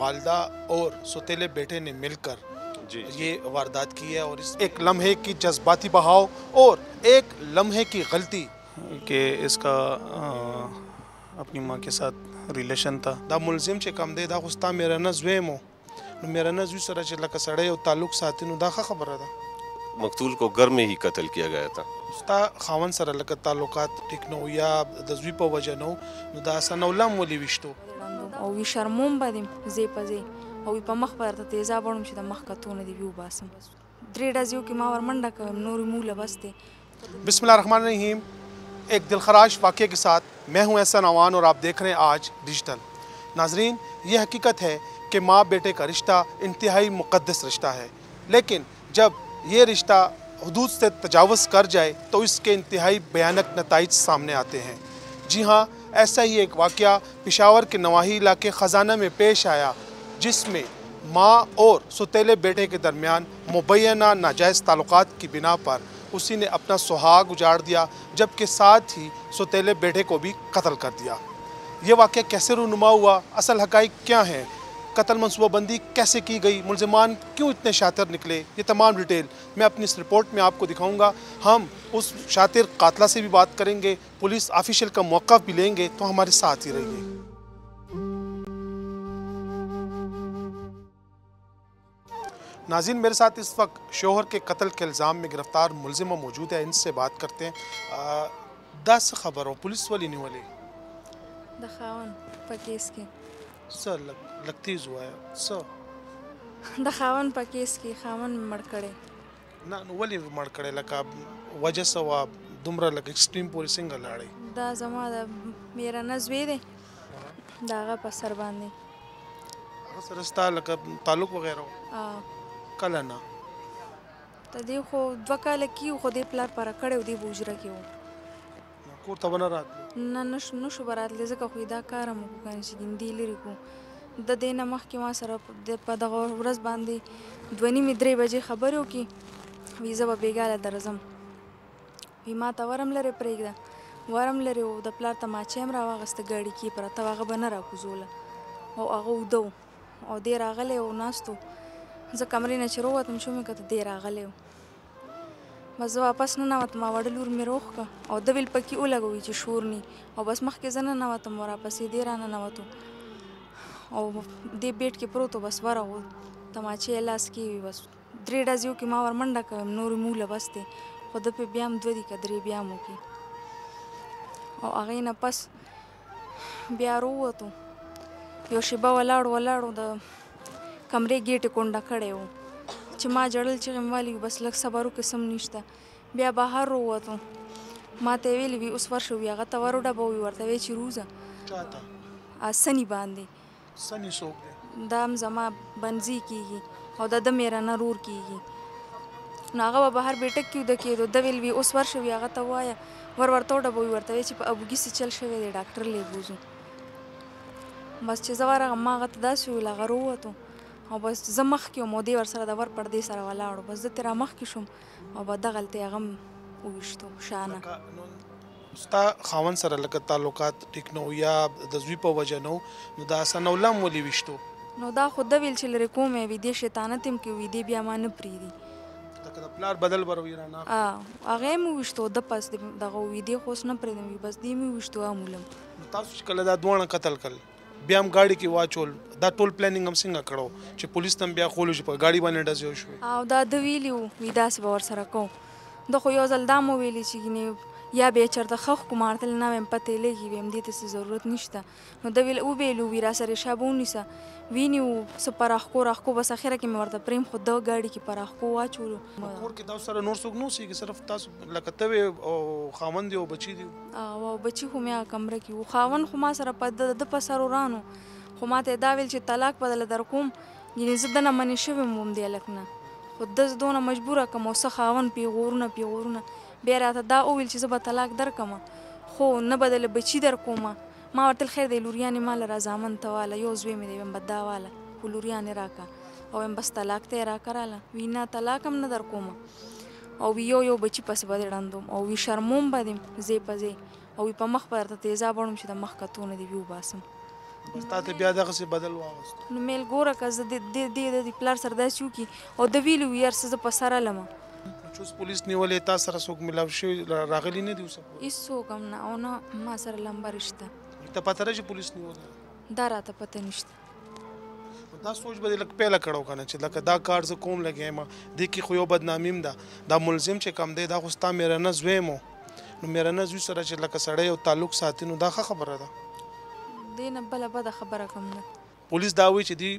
والدہ اور سوتیلے بیٹے نے مل کر یہ واردات کی ہے، اور اس ایک لمحے کی جذباتی بہاؤ اور ایک لمحے کی غلطی کہ اس کا اپنی ماں کے ساتھ ریلیشن تھا. دا ملزم چې کم دی دا خو ستا میرنه زوی مو، نو میرنه زوی سره چې لکه سړی او تعلق ساتي نو دا ښه خبره ده. مقتول کو گھر میں ہی قتل کیا گیا تھا. ستا خاوند سره لکه تعلقات ټیک نه یا د زوی په وجه نه نو دا سنولم ولې ویشتو او وی شرموم بدیم زی په زی او په مخ پر ته تیزا بړم چې د مخ کتونه دی ویو باسم درې ډزیو کې ما ورمنډه کوم نور موله بسته. بسم اللہ الرحمن الرحیم. ایک دلخراش واقعے کے ساتھ میں ہوں احسن عوان اور آپ دیکھ رہے ہیں آج ڈیجیٹل. ناظرین، یہ حقیقت ہے کہ ماں بیٹے کا رشتہ انتہائی مقدس رشتہ ہے، لیکن جب یہ رشتہ حدود سے تجاوز کر جائے تو اس کے انتہائی بھیانک نتائج سامنے آتے ہیں. جی ہاں، ایسا ہی ایک واقعہ پشاور کے نواحی علاقے خزانہ میں پیش آیا، جس میں ماں اور سوتیلے بیٹے کے درمیان مبینہ ناجائز تعلقات کی بنا پر اسی نے اپنا سہاگ اجاڑ دیا، جبکہ ساتھ ہی سوتیلے بیٹے کو بھی قتل کر دیا. یہ واقعہ کیسے رونما ہوا، اصل حقائق کیا ہیں، قتل منصوبہ بندی کیسے کی گئی، ملزمان کیوں اتنے شاطر نکلے، یہ تمام ڈیٹیل میں اپنی اس رپورٹ میں آپ کو دکھاؤں گا. ہم اس شاطر قاتلہ سے بھی بات کریں گے، پولیس آفیشیل کا موقف بھی لیں گے، تو ہمارے ساتھ ہی رہیے. ناظرین، میرے ساتھ اس وقت شوہر کے قتل کے الزام میں گرفتار ملزمہ موجود ہے، ان سے بات کرتے ہیں. دس خبر ہو پولیس والی نہیں والی دخاون پکیس کی سر لگتی ہوا ہے سر دخاون پکیس کی خاون مړ کړي نه نو ولې مړ کړی لکه وجه څه وه دومره لکه ایکسټریم پورې څنګه لاړی؟ دا زما د میرنه زوی دی د هغه په سر باندې هغه سره ستا لکه تعلق وغیره و؟ کله نه د دې خو 2 کاله کېږي خو دې پلار پره کړی و دې به حجره کې و کور ته به نه راتلو؟ نه نشو به راتلی ځکه خو یې دا کار هم وکړو کنه چې ګیندې لرې کړو. د دې نه مخکې ما سره په دغه ورځ باندې 2:30-3 بجې خبرې وکړي، وایي زه به بېګاله درځم، وایي ما ته ورم لرې پرېږده، ورم لرې و د پلار تماچه هم راواغسته ګاډي کې پرته وه، هغه به نه راکوزوله او هغه اوده و او دی راغلی و ناست و. زه کمرې نه چې راووتم چې ومې کته دی راغلی و، بس زه واپس ننوتم، وړه لور مې روغ کړه او ده ویل پکې ولګوي چې شور نی، او بس مخکې زه ننوتم او راپسې دی راننوتو او دې بیټ کې پروت و، بس ورغو تماچې یې لاس کې وي، بس 3 ډزیو کې ما ورمنډه کوم نورې موله بس دی، خو ده پې بیا هم 2 دي که 3 بیا هم وکړي. او هغې نه پس بیا راووتو، یو شېبه ولاړو د کمرې ګیټ یې کونډه کړی و چې ما جړل چغې مې والي بس لږ صبر وکړې سم نشته. بیا بهر راووتو، ما ته یې ویلي وي اوس ورشه وي هغه ته وروډبوي، ورته ویې چې روزه چاته سني باندې سني څوک دی؟ دا هم زما بنځي کېږي او د میرنه رور کېږي، نو هغه به بهر بیټک کې وده کېدو، ده ویل وي اوس ورشه وي هغه ته ووایه ورته وډبوي، ورته ویې چې په ابوګي څه چل شوی دی ډاکټر لی بوځو. بس چې زه ورغلم ما هغه ته داسې وویل، هغه راووتو او بس زه مخکې وم او دې ورسره د ور پردې سره ولاړو، بس زه ترې را مخکې شوم او به دغلته هغه هم وویشتو شانه. ستا خاوند سره لکه تعلقات ټیک نه یا د زوی په وجه نه نو دا سنولم ولې ویشتو؟ نو دا خو ده ویل چې لرې کوم یې وي دې شیطانت هم کې وي دې بیا ما نه پرېږدي، لکه د پلار بدل به روي رانه هغه یې مې وویشتو، ده پس دغه وي دې خو اوس نه پرېږدم وي، بس دې مې وویشتو عمولم. تاسو چې کله دا دواړه قتل کړل بیا هم ګاډي کې واچول، دا ټول پلانینګ هم څنګه کړو چې پولیس ته هم بیا خولو چې په ګاډي باندې ډزې وشوې؟ او دا ده ویلي وو وي داسې به ورسره کوو، ده خو یو ځل دا مو ویلي چې ګینې یا به یې چېرته ښخ کړو، ما ورته ویل نه ویم پته یې لګي ویم دې ته څه ضرورت نشته، نو ده ویل وبېلو وي را سره یې شابه ونیسه وینیو څه په راښکو بس اخره کې مې ورته پرېم خو ده ګاډي کې په راښکو واچولو. کور کې تاسو سره نور څوک نه اوسېږي، صرف تاسو لکه ته وې او خاوند یې او بچي دي؟ او بچي خو مې کمره کې وو، خاوند خو ما سره په ده په سر ورانو، خو ما ته یې دا ویل چې طلاق به دله درکوم، یعنې زه دنه منې شوې وم دې هلک نه، خو ده زه دونه مجبوره کړم او څه خاوند پیغورونه بیا راته دا وویل چې زه به طلاق درکړم خو نه به دله بچي درکومه. ما ورته ویل خیر دی لوریانې ما له را زامن ته واله، یو زوی مې دی ویم به دا واله خو لوریانې راکړه او ویم بس طلاق ته یې راکړه راله، وی نه طلاق هم نه درکومه او وی یو بچي پسې به دې ړندوم او وی شرموم به دې زی په زی او وی په مخ به درته تیزا بړم چې د مخ کتونه دې ویو باسم. تاسو بیا دغه څه بدل واغست؟ نو میل ګوره که زه د پلار سره داسې وکړي او د ویلي وي یار څه زه په سره لمه چې اوس پولیس نیولې تا سره څوک ملاو شوي راغلي نه دي اوس هېڅوک هم نه او نه ما سره لمبر شته ته پته ده چې پولیس نیولې دا راته پته نشته دا سوچ به دې لږ پیله کړو که نه چې لکه دا کار زه کوم لګیا یم دې کې خو یو بدنامي هم ده دا ملزم چې کم دی دا خو ستا میرنه زوی م نو میرنه زوی سره چې لکه سړی یو تعلق ساتي نو دا ښه خبره ده دې نه بله بده خبره کوم نه پولیس دا وایي چې دوی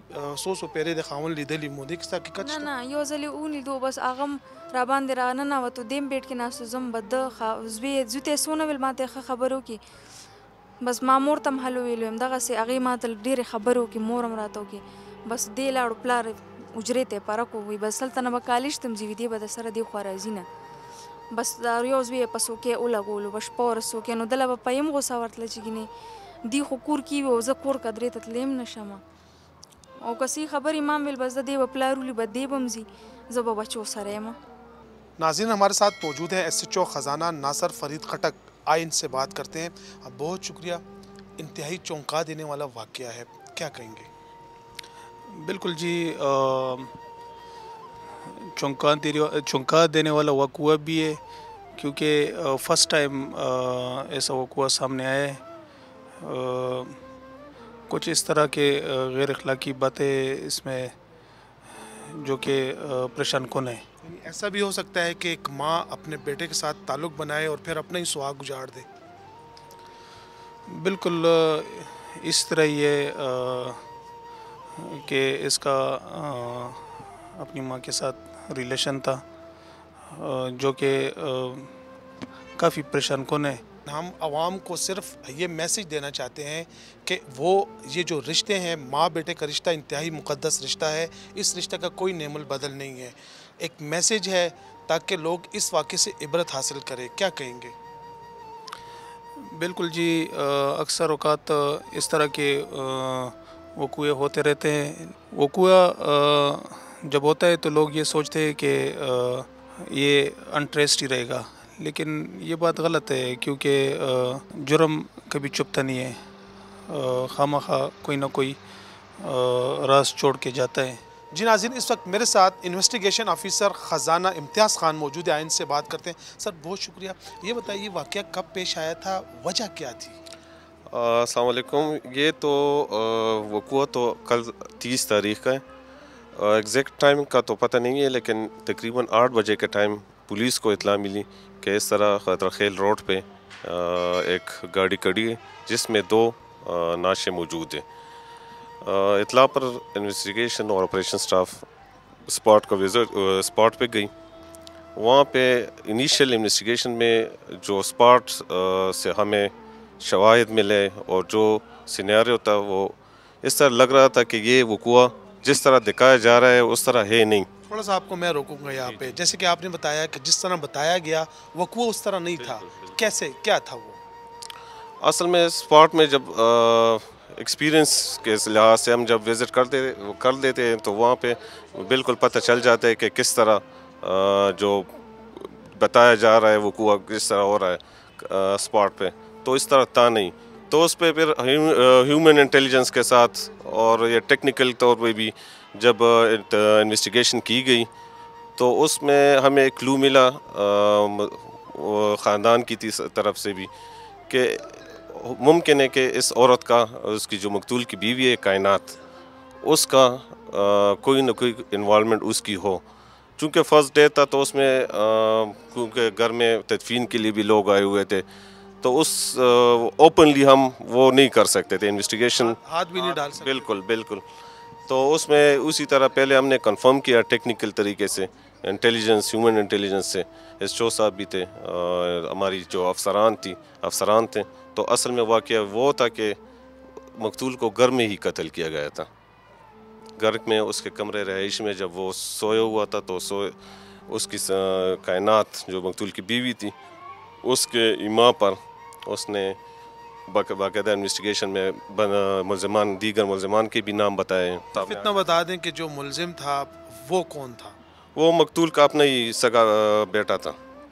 څو پیرې د خاوند لیدلي مو دې کې ستا حقیقت نه شته نه یو ځل یې ولیدو بس هغه هم راباندې راننوتو دې هم بیټ کې ناستو زه هم به ده زوی ته یې څو نه ویل ما ته یې ښه خبرې وکړي بس ما مور ته هم هلو ویلو یم دغسې هغې ما ته ډېرې خبرې وکړي مور هم راته وکړي بس دې لاړو پلار حجرې ته یې پاره کو وایي بس هلته نه به کالج ته م ځي وي دې به د سره دې خوا راځي نه بس دا یو زوی یې په څوکۍ ولګولو به شپه ورځ څوکۍ نو دله به په یم غوسه ورتله چې ګینې دی خو کور کې وي او زه کور قدرې ته تللی هم نه شم او که څه خبرې ما هم ویل بس دې به پلار ولي به دې به م ځي زه به بچو سره یم ناظرین ہمارے ساتھ موجود ہیں ایس ایچ او خزانہ ناصر فرید خٹک آئے ان سے بات کرتے ہیں اب بہت شکریہ انتہائی چونکا دینے والا واقعہ ہے کیا کہیں گے بالکل جی چونکا دینے والا واقعہ بھی ہے کیونکہ فرسٹ ٹائم ایسا واقعہ سامنے آیا ہے کچھ اس طرح کے غیر اخلاقی باتیں اس میں جو کہ پریشان کن ہے ایسا بھی ہو سکتا ہے کہ ایک ماں اپنے بیٹے کے ساتھ تعلق بنائے اور پھر اپنا ہی سہاگ اجاڑ دے بالکل اس طرح ہی ہے کہ اس کا اپنی ماں کے ساتھ ریلیشن تھا جو کہ کافی پریشان کن ہے ہم عوام کو صرف یہ میسج دینا چاہتے ہیں کہ وہ یہ جو رشتے ہیں ماں بیٹے کا رشتہ انتہائی مقدس رشتہ ہے اس رشتہ کا کوئی نعم البدل نہیں ہے ایک میسج ہے تاکہ لوگ اس واقعے سے عبرت حاصل کریں کیا کہیں گے بالکل جی اکثر اوقات اس طرح کے وقوع ہوتے رہتے ہیں وقوع جب ہوتا ہے تو لوگ یہ سوچتے ہیں کہ یہ انٹریسٹ ہی رہے گا لیکن یہ بات غلط ہے کیونکہ جرم کبھی چپتا نہیں ہے خواہ کوئی نہ کوئی راز چھوڑ کے جاتا ہے جی ناظرین اس وقت میرے ساتھ انویسٹیگیشن آفیسر خزانہ امتیاز خان موجود ہے آئین سے بات کرتے ہیں سر بہت شکریہ یہ بتائیے واقعہ کب پیش آیا تھا وجہ کیا تھی السلام علیکم یہ تو وقوع تو کل 30 تاریخ کا ہے ایگزیکٹ ٹائم کا تو پتہ نہیں ہے لیکن تقریباً 8 بجے کے ٹائم پولیس کو اطلاع ملی کہ اس طرح خطرہ خیل روڈ پہ ایک گاڑی کھڑی ہے جس میں 2 نعشیں موجود ہیں اطلاع پر انویسٹیگیشن اور آپریشن سٹاف اسپاٹ پہ گئی وہاں پہ انیشیل انویسٹیگیشن میں جو اسپاٹ سے ہمیں شواہد ملے اور جو سینیریو تھا وہ اس طرح لگ رہا تھا کہ یہ وقوع جس طرح دکھایا جا رہا ہے اس طرح ہے نہیں تھوڑا سا آپ کو میں روکوں گا یہاں پہ جیسے کہ آپ نے بتایا کہ جس طرح بتایا گیا وقوع اس طرح نہیں تھا کیسے کیا تھا وہ اصل میں اسپاٹ میں جب ایکسپیرینس کے لحاظ سے ہم جب وزٹ کر دیتے ہیں تو وہاں پہ بالکل پتہ چل جاتا ہے کہ کس طرح جو بتایا جا رہا ہے وقوع کس طرح ہو رہا ہے اسپاٹ پہ تو اس طرح تھا نہیں تو اس پہ پھر ہیومن انٹیلیجنس کے ساتھ اور یہ ٹیکنیکل طور پہ بھی جب انویسٹیگیشن کی گئی تو اس میں ہمیں ایک کلو ملا خاندان کی طرف سے بھی کہ ممکن ہے کہ اس عورت کا اس کی جو مقتول کی بیوی ہے کائنات اس کا کوئی نہ کوئی انوالومنٹ اس کی ہو چونکہ فرسٹ ڈے تھا تو اس میں کیونکہ گھر میں تدفین کے لیے بھی لوگ آئے ہوئے تھے تو اس اوپنلی ہم وہ نہیں کر سکتے تھے انویسٹیگیشن ہاتھ بھی نہیں ڈال سکتے بالکل تو اس میں اسی طرح پہلے ہم نے کنفرم کیا ٹیکنیکل طریقے سے انٹیلیجنس ہیومن انٹیلیجنس سے ایس چو صاحب بھی تھے ہماری جو افسران تھے تو اصل میں واقعہ وہ تھا کہ مقتول کو گھر میں ہی قتل کیا گیا تھا گھر میں اس کے کمرے رہائش میں جب وہ سویا ہوا تھا تو اس کی کائنات جو مقتول کی بیوی تھی اس کے ایما پر اس نے باقاعدہ انویسٹیگیشن میں دیگر ملزمان کے بھی نام بتائے اتنا بتا دیں کہ جو ملزم تھا وہ کون تھا وہ مقتول کا اپنا ہی سگا بیٹا تھا